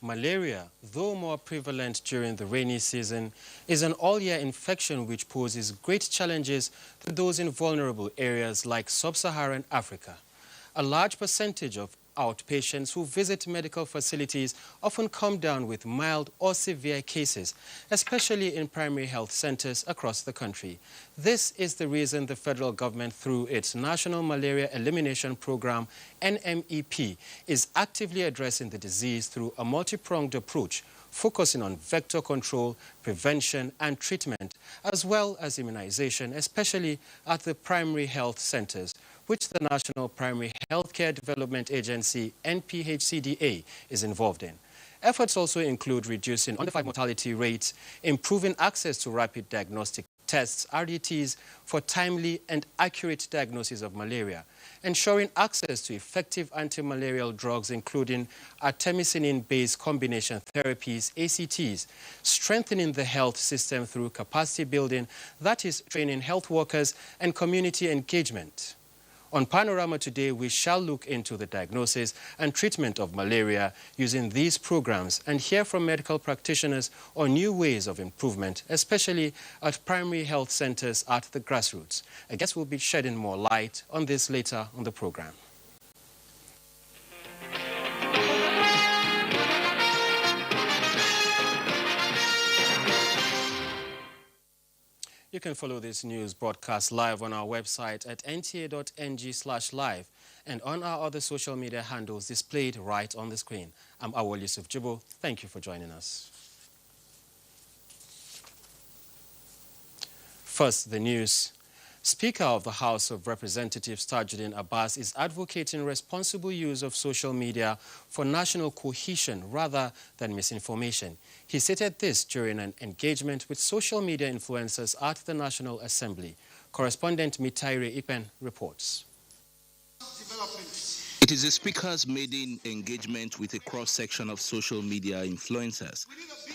Malaria, though more prevalent during the rainy season, is an all-year infection which poses great challenges to those in vulnerable areas like sub-Saharan Africa. A large percentage of outpatients who visit medical facilities often come down with mild or severe cases, especially in primary health centers across the country. This is the reason the federal government, through its National Malaria Elimination Program, NMEP, is actively addressing the disease through a multi-pronged approach, focusing on vector control, prevention and treatment, as well as immunization, especially at the primary health centers, which the National Primary Healthcare Development Agency, NPHCDA, is involved in. Efforts also include reducing under-5 mortality rates, improving access to rapid diagnostic tests, RDTs, for timely and accurate diagnosis of malaria, ensuring access to effective anti-malarial drugs, including artemisinin-based combination therapies, ACTs, strengthening the health system through capacity building, that is, training health workers and community engagement. On Panorama today, we shall look into the diagnosis and treatment of malaria using these programs and hear from medical practitioners on new ways of improvement, especially at primary health centers at the grassroots. I guess we'll be shedding more light on this later on the program. You can follow this news broadcast live on our website at nta.ng/live and on our other social media handles displayed right on the screen. I'm Awol Yusuf Jibo. Thank you for joining us. First, the news. Speaker of the House of Representatives Tajuddin Abbas is advocating responsible use of social media for national cohesion rather than misinformation. He stated this during an engagement with social media influencers at the National Assembly. Correspondent Mitaire Ipen reports. It is the Speaker's maiden engagement with a cross-section of social media influencers.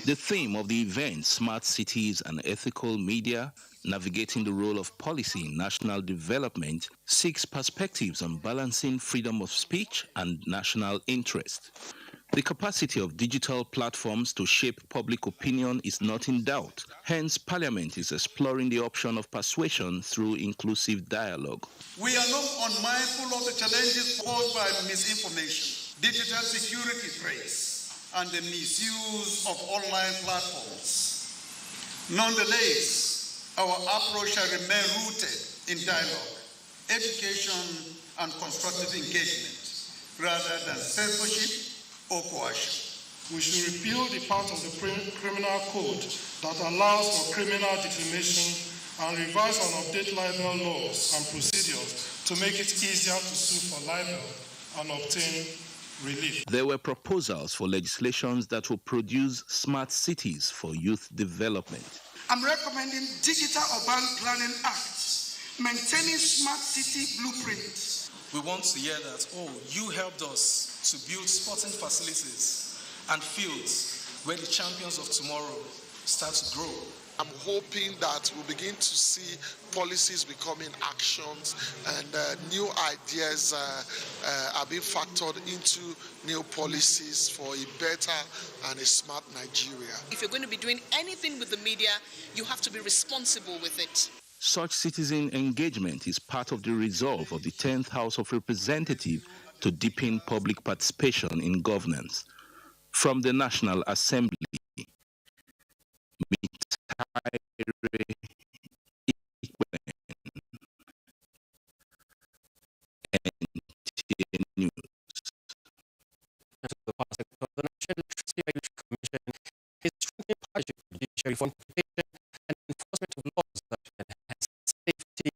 The theme of the event, Smart Cities and Ethical Media, Navigating the Role of Policy in National Development, seeks perspectives on balancing freedom of speech and national interest. The capacity of digital platforms to shape public opinion is not in doubt. Hence, Parliament is exploring the option of persuasion through inclusive dialogue. We are not unmindful of the challenges posed by misinformation, digital security threats, and the misuse of online platforms. Nonetheless, our approach shall remain rooted in dialogue, education, and constructive engagement, rather than censorship or coercion. We should repeal the part of the criminal code that allows for criminal defamation and revise and update libel laws and procedures to make it easier to sue for libel and obtain relief. There were proposals for legislations that will produce smart cities for youth development. I'm recommending Digital Urban Planning Act, maintaining smart city blueprints. We want to hear that, oh, you helped us to build sporting facilities and fields where the champions of tomorrow start to grow. I'm hoping that we'll begin to see policies becoming actions and new ideas are being factored into new policies for a better and a smart Nigeria. If you're going to be doing anything with the media, you have to be responsible with it. Such citizen engagement is part of the resolve of the 10th House of Representatives to deepen public participation in governance. From the National Assembly, NTA News. The National Electricity Regulatory Commission is strengthening partnership with judiciary for implementation and enforcement of laws that will enhance safety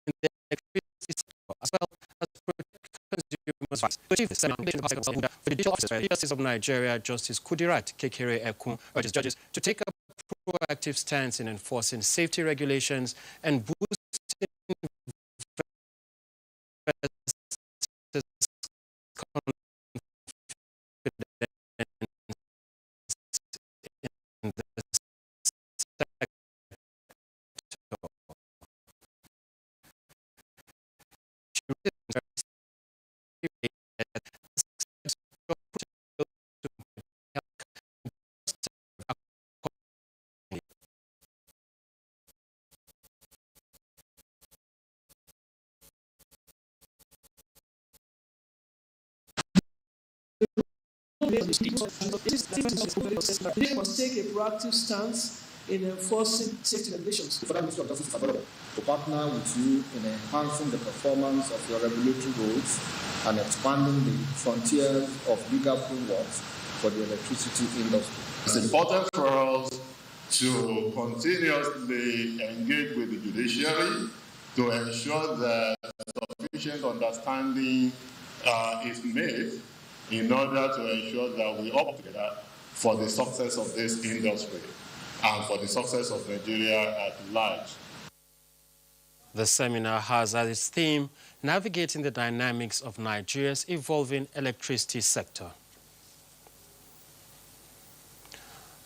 in the electricity sector, as well as protect consumers' rights. To achieve this, for the Judicial Officer, the Justice of Nigeria, Justice Kudirat Kekere Ekun, urges judges to take a proactive stance in enforcing safety regulations and boosting They must take a proactive stance in enforcing safety regulations. The Federal Ministry of Justice is available to partner with you in enhancing the performance of your regulatory roles and expanding the frontiers of legal frameworks for the electricity industry. It's important for us to continuously engage with the judiciary to ensure that sufficient understanding is made in order to ensure that we all together for the success of this industry and for the success of Nigeria at large. The seminar has as its theme, Navigating the Dynamics of Nigeria's Evolving Electricity Sector.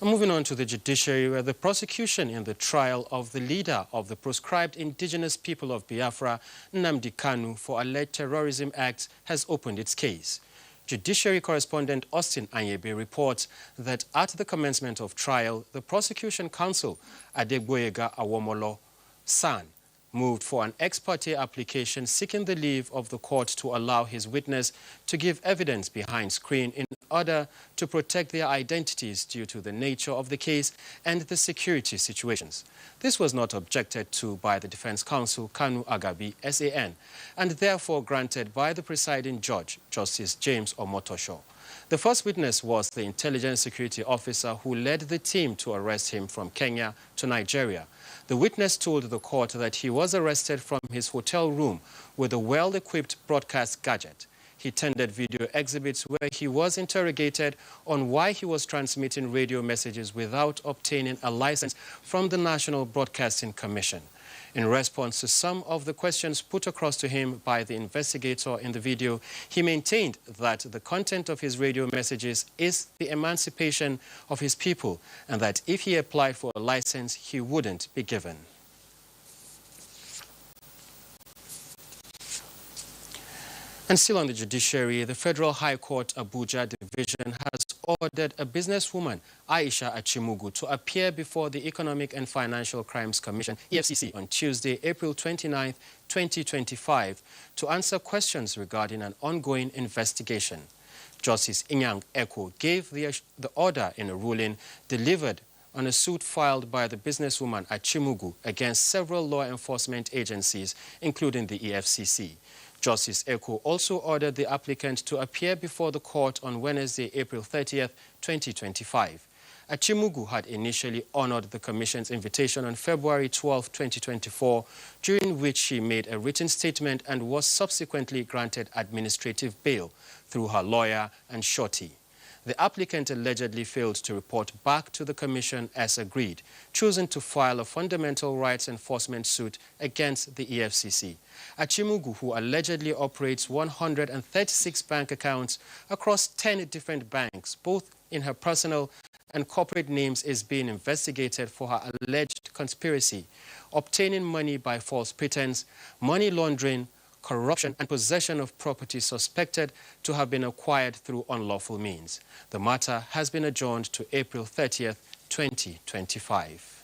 Moving on to the judiciary, where the prosecution in the trial of the leader of the proscribed indigenous people of Biafra, Nnamdi Kanu, for alleged terrorism acts has opened its case. Judiciary correspondent Austin Anyebe reports that at the commencement of trial, the prosecution counsel, Adegboyega Awomolo San, moved for an ex parte application seeking the leave of the court to allow his witness to give evidence behind screen in order to protect their identities due to the nature of the case and the security situations. This was not objected to by the defense counsel, Kanu Agabi, SAN, and therefore granted by the presiding judge, Justice James Omotosho. The first witness was the intelligence security officer who led the team to arrest him from Kenya to Nigeria. The witness told the court that he was arrested from his hotel room with a well-equipped broadcast gadget. He tendered video exhibits where he was interrogated on why he was transmitting radio messages without obtaining a license from the National Broadcasting Commission. In response to some of the questions put across to him by the investigator in the video, he maintained that the content of his radio messages is the emancipation of his people and that if he applied for a license, he wouldn't be given. And still on the judiciary, the Federal High Court Abuja Division has ordered a businesswoman, Aisha Achimugu, to appear before the Economic and Financial Crimes Commission, EFCC, on Tuesday, April 29, 2025, to answer questions regarding an ongoing investigation. Justice Inyang Eko gave the order in a ruling delivered on a suit filed by the businesswoman Achimugu against several law enforcement agencies, including the EFCC. Justice Eko also ordered the applicant to appear before the court on Wednesday, April 30th, 2025. Achimugu had initially honored the Commission's invitation on February 12, 2024, during which she made a written statement and was subsequently granted administrative bail through her lawyer and surety. The applicant allegedly failed to report back to the Commission as agreed, choosing to file a fundamental rights enforcement suit against the EFCC. Achimugu, who allegedly operates 136 bank accounts across 10 different banks, both in her personal and corporate names, is being investigated for her alleged conspiracy, obtaining money by false pretense, money laundering, corruption and possession of property suspected to have been acquired through unlawful means. The matter has been adjourned to April 30th, 2025.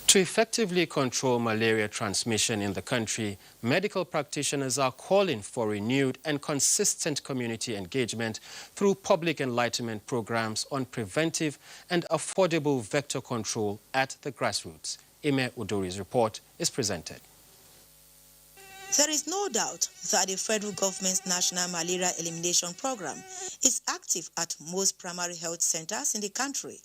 To effectively control malaria transmission in the country, medical practitioners are calling for renewed and consistent community engagement through public enlightenment programs on preventive and affordable vector control at the grassroots. Ime Udori's report is presented. There is no doubt that the federal government's National Malaria Elimination Program is active at most primary health centers in the country,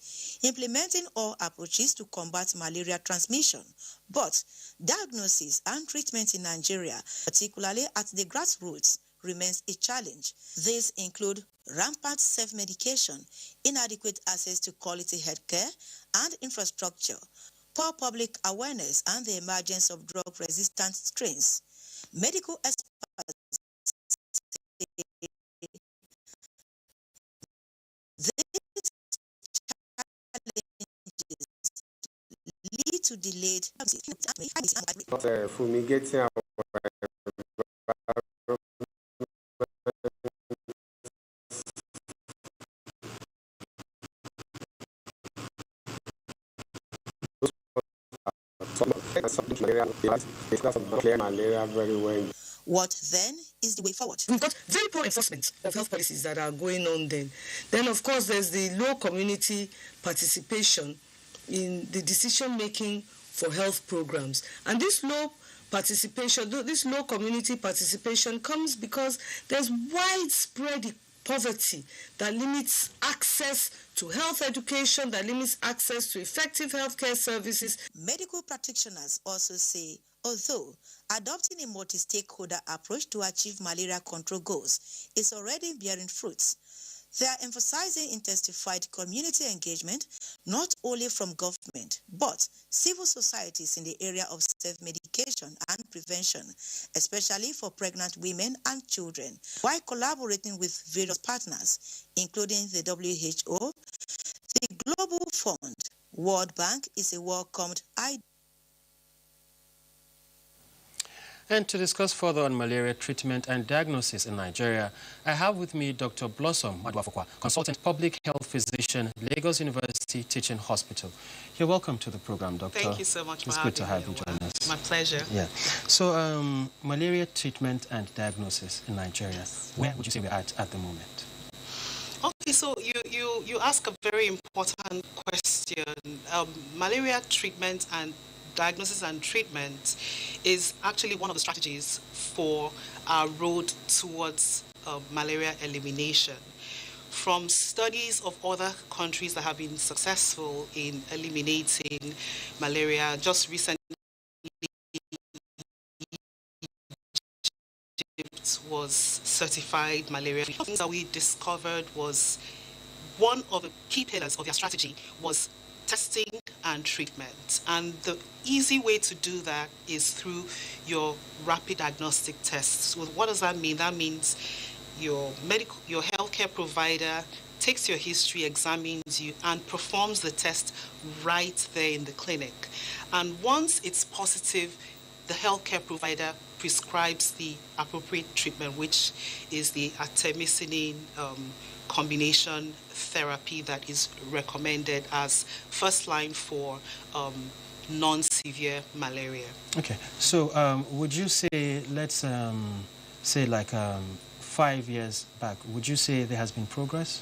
implementing all approaches to combat malaria transmission. But diagnosis and treatment in Nigeria, particularly at the grassroots, remains a challenge. These include rampant self-medication, inadequate access to quality healthcare and infrastructure, poor public awareness, and the emergence of drug-resistant strains. Medical experts say these challenges lead to delayed fumigating our malaria very well. What then is the way forward? We've got very poor enforcement of health policies that are going on then. Then, of course, there's the low community participation in the decision-making for health programs. And this low participation, this low community participation comes because there's widespread poverty that limits access to health education, that limits access to effective healthcare services. Medical practitioners also say, although adopting a multi-stakeholder approach to achieve malaria control goals is already bearing fruits, they are emphasizing intensified community engagement, not only from government, but civil societies in the area of self-medication and prevention, especially for pregnant women and children, while collaborating with various partners, including the WHO, the Global Fund. World Bank is a welcomed idea. And to discuss further on malaria treatment and diagnosis in Nigeria, I have with me Dr. Blossom Madwafokwa, Consultant Public Health Physician, Lagos University Teaching Hospital. You're welcome to the program, Doctor. Thank you so much for having me. It's good to have you join us. My pleasure. Yeah. So, malaria treatment and diagnosis in Nigeria, where would you say we're at the moment? Okay, so you ask a very important question. Malaria treatment and diagnosis and treatment is actually one of the strategies for our road towards malaria elimination. From studies of other countries that have been successful in eliminating malaria, just recently Egypt was certified malaria. One of the things that we discovered was one of the key pillars of their strategy was testing and treatment. And the easy way to do that is through your rapid diagnostic tests. So what does that mean? That means your healthcare provider takes your history, examines you, and performs the test right there in the clinic. And once it's positive, the healthcare provider prescribes the appropriate treatment, which is the artemisinin combination therapy that is recommended as first line for non-severe malaria. Okay, so would you say, let's say like 5 years back, would you say there has been progress?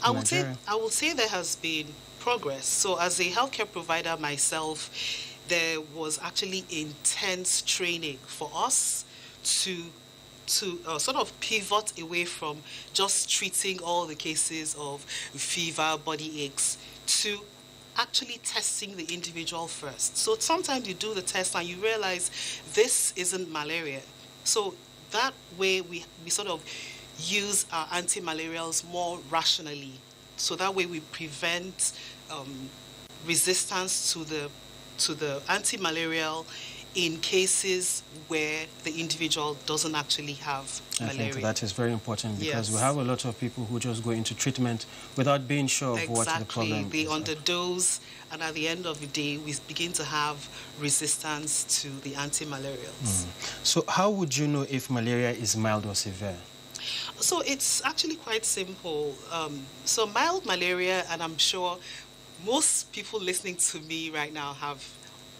I would say there has been progress. So as a healthcare provider myself, there was actually intense training for us to sort of pivot away from just treating all the cases of fever, body aches, to actually testing the individual first. So sometimes you do the test and you realize this isn't malaria. So that way we sort of use our anti-malarials more rationally. So that way we prevent resistance to the anti-malarial in cases where the individual doesn't actually have malaria. I think that is very important because we have a lot of people who just go into treatment without being sure of what the problem is. They underdose, and at the end of the day, we begin to have resistance to the anti-malarials. So how would you know if malaria is mild or severe? So it's actually quite simple. So mild malaria, and I'm sure most people listening to me right now have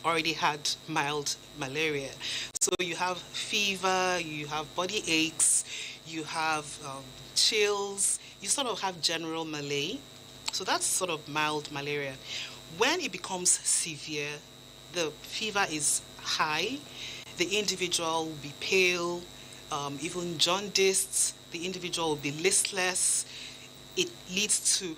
already had mild malaria. So you have fever, you have body aches, you have chills, you sort of have general malaise. So that's sort of mild malaria. When it becomes severe, the fever is high, the individual will be pale, even jaundiced, the individual will be listless. It leads to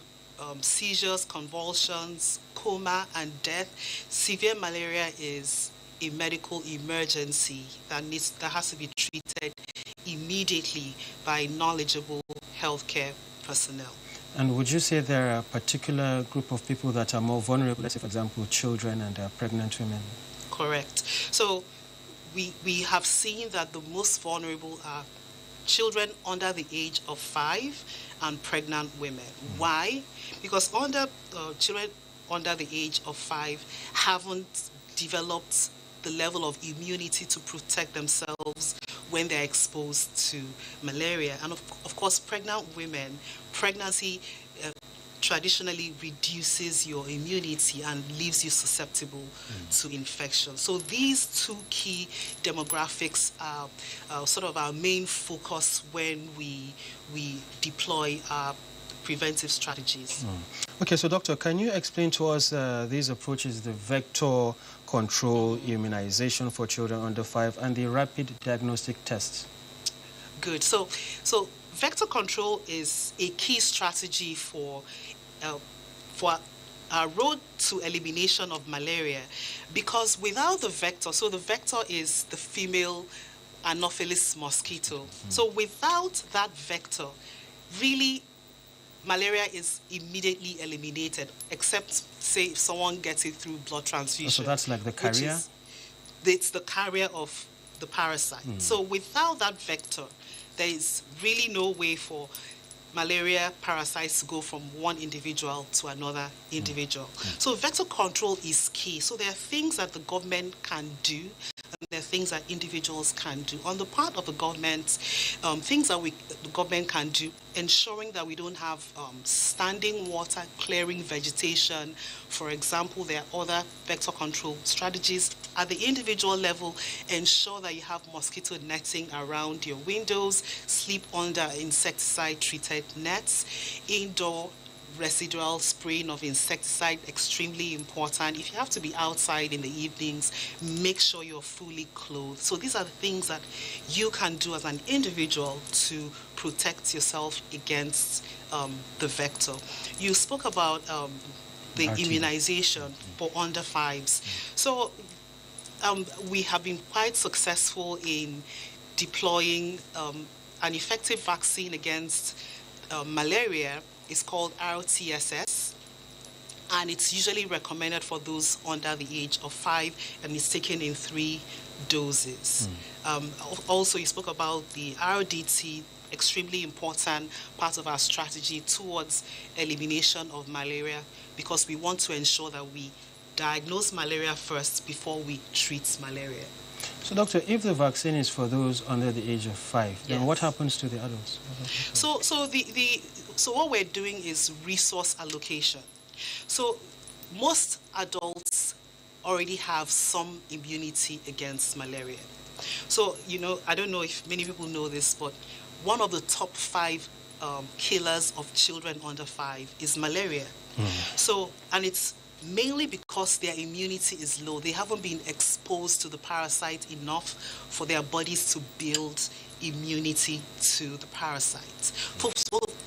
seizures, convulsions, coma, and death. Severe malaria is a medical emergency that has to be treated immediately by knowledgeable healthcare personnel. And would you say there are a particular group of people that are more vulnerable, let's say, for example, children and pregnant women? Correct. So we have seen that the most vulnerable are children under the age of 5 and pregnant women. Why? Because children under the age of 5 haven't developed the level of immunity to protect themselves when they're exposed to malaria. And of course, pregnant women, pregnancy traditionally reduces your immunity and leaves you susceptible to infection. So these two key demographics are sort of our main focus when we deploy our preventive strategies. Okay, so doctor, can you explain to us these approaches, the vector control immunization for children under 5 and the rapid diagnostic tests? Good. So vector control is a key strategy for our road to elimination of malaria, because without the vector, so the vector is the female Anopheles mosquito. So without that vector, really malaria is immediately eliminated, except say if someone gets it through blood transfusion. So that's like the carrier? It's the carrier of the parasite. So without that vector, there is really no way for malaria parasites to go from one individual to another individual. So vector control is key. So there are things that the government can do, and there are things that individuals can do. On the part of the government, things that the government can do, ensuring that we don't have standing water clearing vegetation. For example, there are other vector control strategies. At the individual level, ensure that you have mosquito netting around your windows, sleep under insecticide-treated nets, indoor residual spraying of insecticide, extremely important. If you have to be outside in the evenings, make sure you're fully clothed. So these are the things that you can do as an individual to protect yourself against the vector. You spoke about the immunization for under 5s. So we have been quite successful in deploying an effective vaccine against malaria. It's called RTSS, and it's usually recommended for those under the age of 5, and it's taken in 3 doses. Also, you spoke about the RDT, extremely important part of our strategy towards elimination of malaria, because we want to ensure that we diagnose malaria first before we treat malaria. So, doctor, if the vaccine is for those under the age of 5, then what happens to the adults? So what we're doing is resource allocation. So most adults already have some immunity against malaria. So, I don't know if many people know this, but one of the top 5 killers of children under 5 is malaria. So, and it's mainly because their immunity is low. They haven't been exposed to the parasite enough for their bodies to build immunity to the parasites. For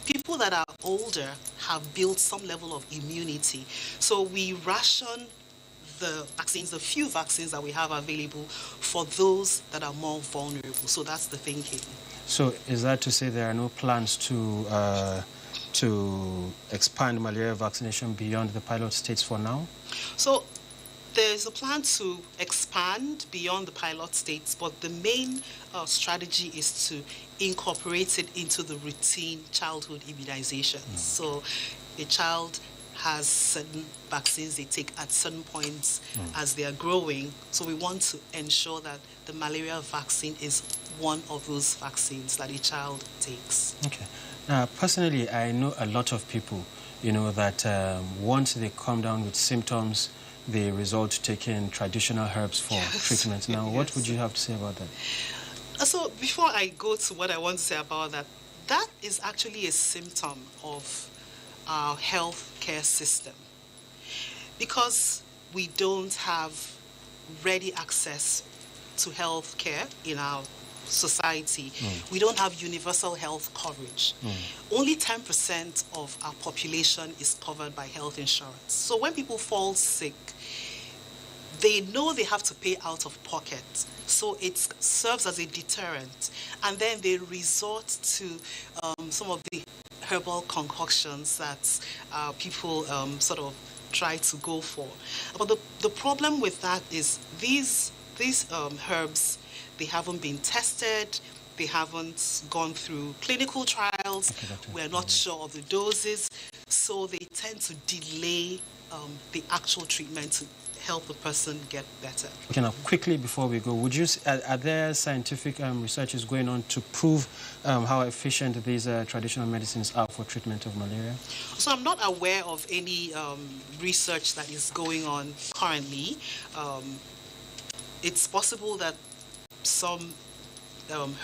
people that are older have built some level of immunity. So we ration the vaccines, the few vaccines that we have available for those that are more vulnerable. So that's the thinking. So is that to say there are no plans to expand malaria vaccination beyond the pilot states for now? So there's a plan to expand beyond the pilot states, but the main strategy is to incorporate it into the routine childhood immunizations. So a child has certain vaccines they take at certain points as they are growing. So we want to ensure that the malaria vaccine is one of those vaccines that a child takes. Okay. Now, personally, I know a lot of people, that once they come down with symptoms, they resort to taking traditional herbs for treatment. Now, what would you have to say about that? So before I go to what I want to say about that, that is actually a symptom of our healthcare system, because we don't have ready access to healthcare in our society. We don't have universal health coverage. Only 10% of our population is covered by health insurance. So when people fall sick, they know they have to pay out of pocket. So it serves as a deterrent. And then they resort to some of the herbal concoctions that people sort of try to go for. But the problem with that is these herbs, they haven't been tested, they haven't gone through clinical trials, we're not sure of the doses, so they tend to delay the actual treatment to help the person get better. Okay, now quickly before we go, are there scientific researches going on to prove how efficient these traditional medicines are for treatment of malaria? So I'm not aware of any research that is going on currently. It's possible that some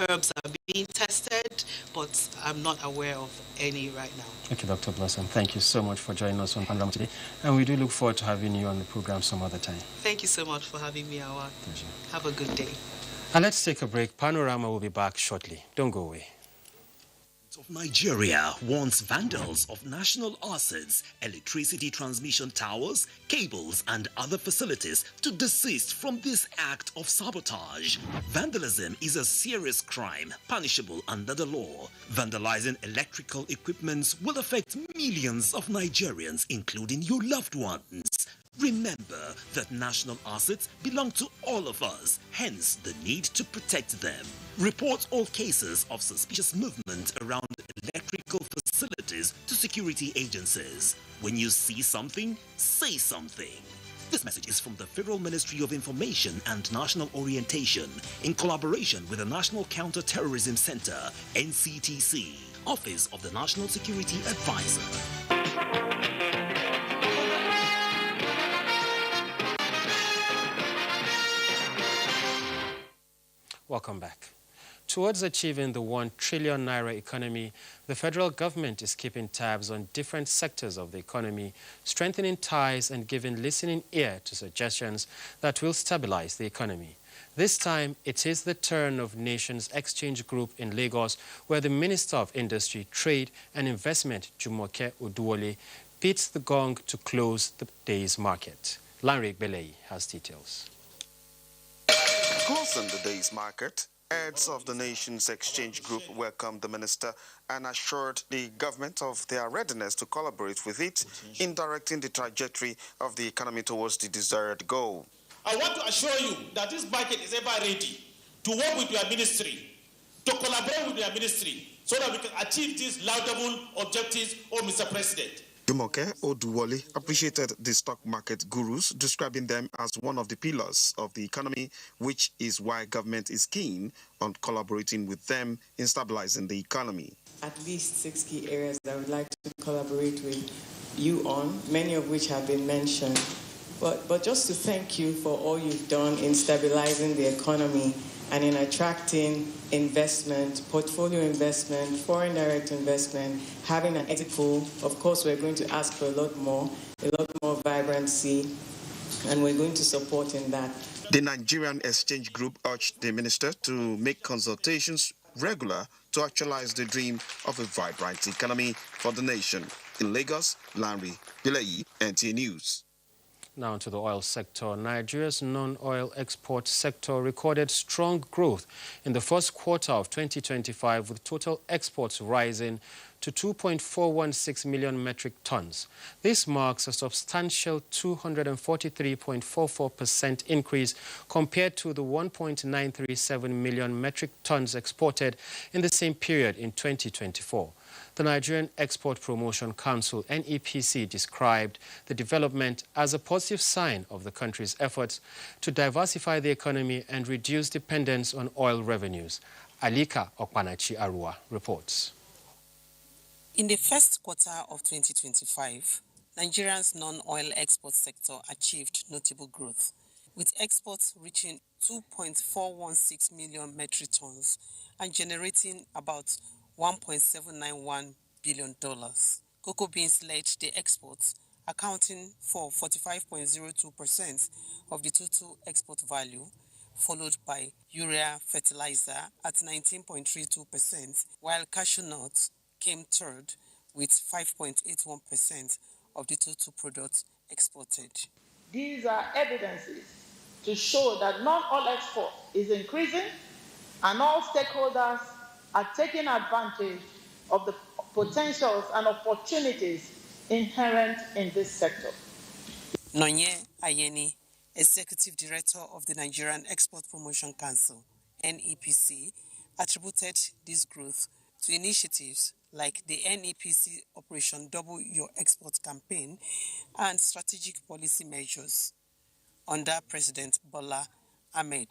herbs are being tested, but I'm not aware of any right now. Okay, Dr. Blossom, thank you so much for joining us on Panorama today, and we do look forward to having you on the program some other time. Thank you so much for having me, Awa. Pleasure. Have a good day. And let's take a break. Panorama will be back shortly. Don't go away. Of Nigeria warns vandals of national assets, electricity transmission towers, cables, and other facilities to desist from this act of sabotage. Vandalism is a serious crime, punishable under the law. Vandalizing electrical equipments will affect millions of Nigerians, including your loved ones. Remember that national assets belong to all of us, hence the need to protect them. Report all cases of suspicious movement around electrical facilities to security agencies. When you see something, say something. This message is from the Federal Ministry of Information and National Orientation in collaboration with the National Counter-Terrorism Center, NCTC, Office of the National Security Advisor. Welcome back. Towards achieving the 1 trillion naira economy, the federal government is keeping tabs on different sectors of the economy, strengthening ties and giving listening ear to suggestions that will stabilize the economy. This time, it is the turn of Nations Exchange Group in Lagos, where the Minister of Industry, Trade and Investment, Jumoke Oduwole, beats the gong to close the day's market. Lanre Belei has details. Closing the day's market, heads of the Nations Exchange Group welcomed the minister and assured the government of their readiness to collaborate with it in directing the trajectory of the economy towards the desired goal. I want to assure you that this market is ever ready to work with your ministry, to collaborate with your ministry, so that we can achieve these laudable objectives, Mr. President. Jumoke Oduwole appreciated the stock market gurus, describing them as one of the pillars of the economy, which is why government is keen on collaborating with them in stabilizing the economy. At least 6 key areas that I would like to collaborate with you on, many of which have been mentioned. But just to thank you for all you've done in stabilizing the economy and in attracting investment, portfolio investment, foreign direct investment, having an exit pool. Of course, we're going to ask for a lot more vibrancy, and we're going to support in that. The Nigerian Exchange Group urged the minister to make consultations regular to actualize the dream of a vibrant economy for the nation. In Lagos, Lanre Belei, NTA News. Now to the oil sector. Nigeria's non-oil export sector recorded strong growth in the first quarter of 2025, with total exports rising to 2.416 million metric tons. This marks a substantial 243.44% increase compared to the 1.937 million metric tons exported in the same period in 2024. The Nigerian Export Promotion Council, NEPC, described the development as a positive sign of the country's efforts to diversify the economy and reduce dependence on oil revenues. Alika Okpanachi Arua reports. In the first quarter of 2025, Nigeria's non-oil export sector achieved notable growth, with exports reaching 2.416 million metric tons and generating about $1.791 billion. Cocoa beans led the exports, accounting for 45.02% of the total export value, followed by urea fertilizer at 19.32%, while cashew nuts came third with 5.81% of the total products exported. These are evidences to show that non-oil export is increasing and all stakeholders are taking advantage of the potentials and opportunities inherent in this sector. Nonye Ayeni, Executive Director of the Nigerian Export Promotion Council, NEPC, attributed this growth to initiatives like the NEPC Operation Double Your Export campaign and strategic policy measures. under President Bola Ahmed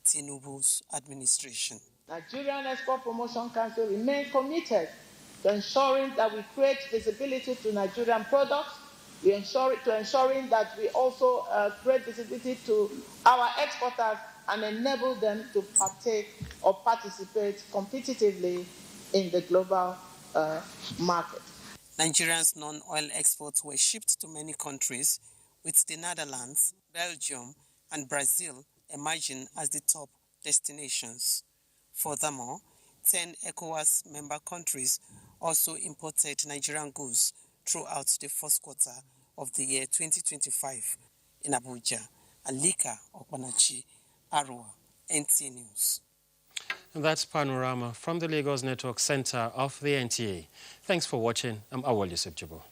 Tinubu's administration. Nigerian Export Promotion Council remains committed to ensuring that we create visibility to Nigerian products, to ensuring that we also create visibility to our exporters and enable them to partake or participate competitively in the global market. Nigeria's non-oil exports were shipped to many countries, with the Netherlands, Belgium, and Brazil emerging as the top destinations. Furthermore, 10 ECOWAS member countries also imported Nigerian goods throughout the first quarter of the year 2025 in Abuja. Alika Okpanachi, Arua, NTA News. And that's Panorama from the Lagos Network Center of the NTA. Thanks for watching. I'm Awal Yusuf Jabo.